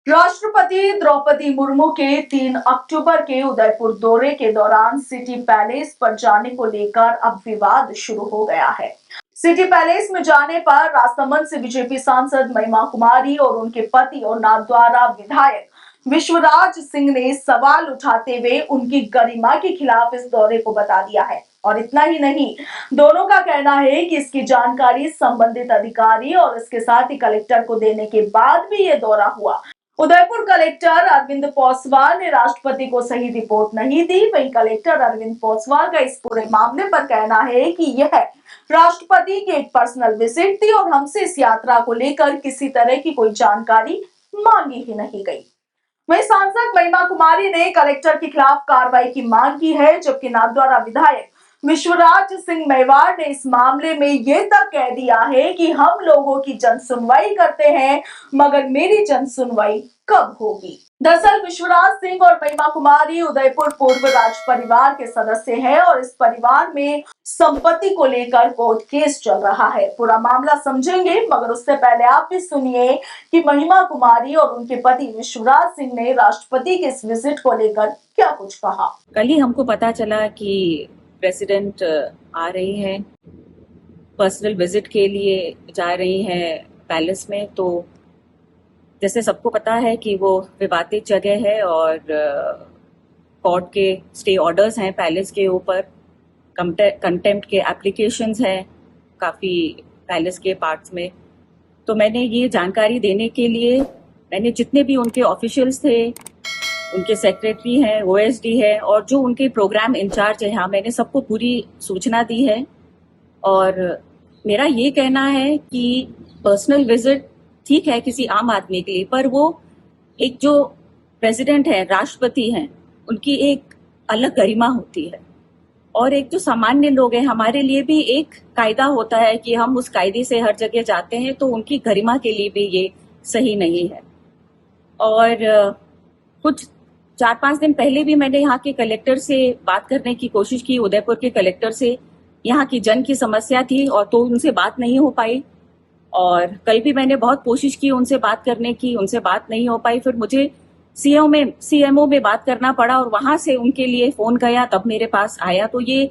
राष्ट्रपति द्रौपदी मुर्मू के 3 अक्टूबर के उदयपुर दौरे के दौरान सिटी पैलेस पर जाने को लेकर अब विवाद शुरू हो गया है। सिटी पैलेस में जाने पर राजसमंद से बीजेपी सांसद महिमा कुमारी और उनके पति और नाथद्वारा विधायक विश्वराज सिंह ने सवाल उठाते हुए उनकी गरिमा के खिलाफ इस दौरे को बता दिया है। और इतना ही नहीं, दोनों का कहना है कि इसकी जानकारी संबंधित अधिकारी और इसके साथ ही कलेक्टर को देने के बाद भी ये दौरा हुआ। उदयपुर कलेक्टर अरविंद पोसवाल ने राष्ट्रपति को सही रिपोर्ट नहीं दी। वहीं कलेक्टर अरविंद पोसवाल का इस पूरे मामले पर कहना है कि यह राष्ट्रपति की एक पर्सनल विजिट थी और हमसे इस यात्रा को लेकर किसी तरह की कोई जानकारी मांगी ही नहीं गई। वहीं सांसद महिमा कुमारी ने कलेक्टर के खिलाफ कार्रवाई की मांग की है, जबकि नाथद्वारा विधायक विश्वराज सिंह मेवाड़ ने इस मामले में ये तक कह दिया है कि हम लोगों की जन सुनवाई करते हैं, मगर मेरी जन सुनवाई कब होगी। दरअसल विश्वराज सिंह और महिमा कुमारी उदयपुर पूर्व राज परिवार के सदस्य हैं और इस परिवार में संपत्ति को लेकर कोर्ट केस चल रहा है। पूरा मामला समझेंगे, मगर उससे पहले आप भी सुनिए कि महिमा कुमारी और उनके पति विश्वराज सिंह ने राष्ट्रपति के इस विजिट को लेकर क्या कुछ कहा। कल ही हमको पता चला कि प्रेसिडेंट आ रही हैं, पर्सनल विजिट के लिए जा रही हैं पैलेस में। तो जैसे सबको पता है कि वो विवादित जगह है और कोर्ट के स्टे ऑर्डर्स हैं पैलेस के ऊपर, कंटेम्प्ट के एप्लीकेशंस हैं काफ़ी पैलेस के पार्ट्स में। तो मैंने ये जानकारी देने के लिए मैंने जितने भी उनके ऑफिशियल्स थे, उनके सेक्रेटरी हैं, ओएसडी है और जो उनके प्रोग्राम इंचार्ज है, यहाँ मैंने सबको पूरी सूचना दी है। और मेरा ये कहना है कि पर्सनल विजिट ठीक है किसी आम आदमी के लिए, पर वो एक जो प्रेसिडेंट है, राष्ट्रपति हैं, उनकी एक अलग गरिमा होती है। और एक जो सामान्य लोग हैं, हमारे लिए भी एक कायदा होता है कि हम उस कायदे से हर जगह जाते हैं, तो उनकी गरिमा के लिए भी ये सही नहीं है। और कुछ 4-5 दिन पहले भी मैंने यहाँ के कलेक्टर से बात करने की कोशिश की, उदयपुर के कलेक्टर से। यहाँ की जन की समस्या थी और तो उनसे बात नहीं हो पाई। और कल भी मैंने बहुत कोशिश की उनसे बात करने की, उनसे बात नहीं हो पाई। फिर मुझे सीएमओ में बात करना पड़ा और वहां से उनके लिए फोन गया, तब मेरे पास आया। तो ये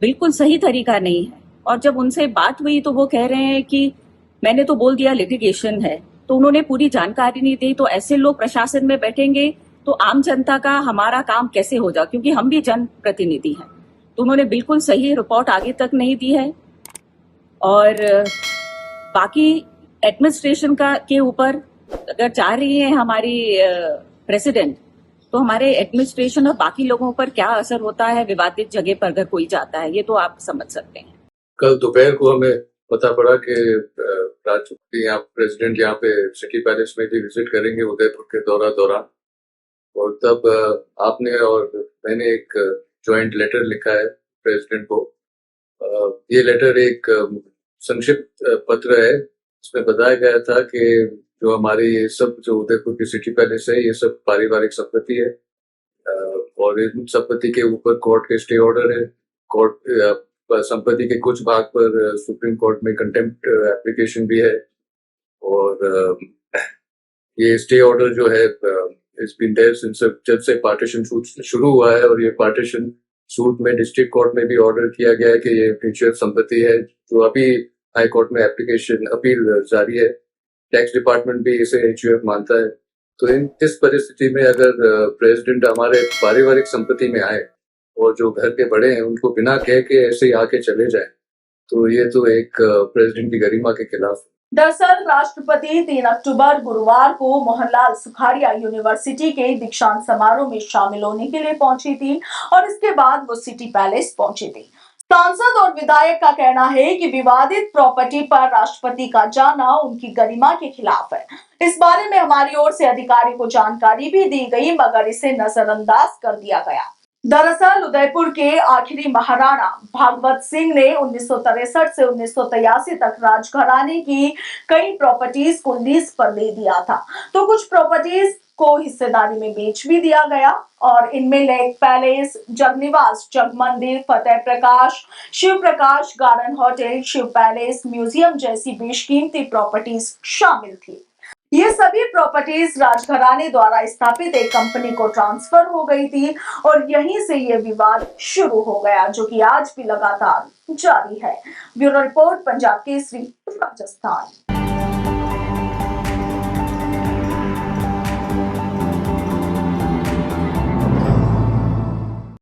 बिल्कुल सही तरीका नहीं है। और जब उनसे बात हुई तो वो कह रहे हैं कि मैंने तो बोल दिया लिटिगेशन है, तो उन्होंने पूरी जानकारी नहीं दी। तो ऐसे लोग प्रशासन में बैठेंगे तो आम जनता का हमारा काम कैसे हो जाए, क्योंकि हम भी जन प्रतिनिधि हैं। तो उन्होंने बिल्कुल सही रिपोर्ट आगे तक नहीं दी है। और बाकी एडमिनिस्ट्रेशन के ऊपर अगर जा रही है हमारी प्रेसिडेंट, तो हमारे एडमिनिस्ट्रेशन और बाकी लोगों पर क्या असर होता है विवादित जगह पर अगर कोई जाता है, ये तो आप समझ सकते हैं। कल दोपहर को हमें पता पड़ा कि राष्ट्रपति प्रेसिडेंट यहाँ पे सिटी पैलेस में भी विजिट करेंगे उदयपुर के दौरान। और तब आपने और मैंने एक जॉइंट लेटर लिखा है प्रेसिडेंट को। ये लेटर एक संक्षिप्त पत्र है। इसमें बताया गया था कि जो हमारी ये सब जो उदयपुर की सिटी पैलेस है, ये सब पारिवारिक संपत्ति है और इस संपत्ति के ऊपर कोर्ट के स्टे ऑर्डर है। कोर्ट संपत्ति के कुछ भाग पर सुप्रीम कोर्ट में कंटेम्प्ट एप्लीकेशन भी है। और ये स्टे ऑर्डर जो है इट्स बीन देयर सिंस जब से पार्टीशन सूट शुरू हुआ है। और ये पार्टीशन सूट में डिस्ट्रिक्ट कोर्ट में भी ऑर्डर किया गया है कि ये फ्यूचर संपत्ति है, जो अभी हाई कोर्ट में एप्लीकेशन अपील जारी है। टैक्स डिपार्टमेंट भी इसे एचयूएफ मानता है। तो इस परिस्थिति में अगर प्रेसिडेंट हमारे पारिवारिक संपत्ति में आए और जो घर के बड़े हैं उनको बिना कह के ऐसे ही आके चले जाए, तो ये तो एक प्रेसिडेंट की गरिमा के खिलाफ है। दरअसल राष्ट्रपति 3 अक्टूबर गुरुवार को मोहनलाल सुखाड़िया यूनिवर्सिटी के दीक्षांत समारोह में शामिल होने के लिए पहुंची थी और इसके बाद वो सिटी पैलेस पहुंची थी। सांसद और विधायक का कहना है कि विवादित प्रॉपर्टी पर राष्ट्रपति का जाना उनकी गरिमा के खिलाफ है। इस बारे में हमारी ओर से अधिकारी को जानकारी भी दी गई, मगर इसे नजरअंदाज कर दिया गया। दरअसल उदयपुर के आखिरी महाराणा भागवत सिंह ने 1963 से 1983 तक राजघराने की कई प्रॉपर्टीज को लीज पर दे दिया था। तो कुछ प्रॉपर्टीज को हिस्सेदारी में बेच भी दिया गया और इनमें lake palace, Jagniwas, Jag Mandir, Fateh Prakash, Shiv Prakash garden hotel, Shiv palace, museum जैसी बेशकीमती प्रॉपर्टीज शामिल थी। ये सभी प्रॉपर्टीज राजघराने द्वारा स्थापित एक कंपनी को ट्रांसफर हो गई थी और यहीं से ये विवाद शुरू हो गया, जो कि आज भी लगातार जारी है। Bureau report, Punjab Kesari, Rajasthan.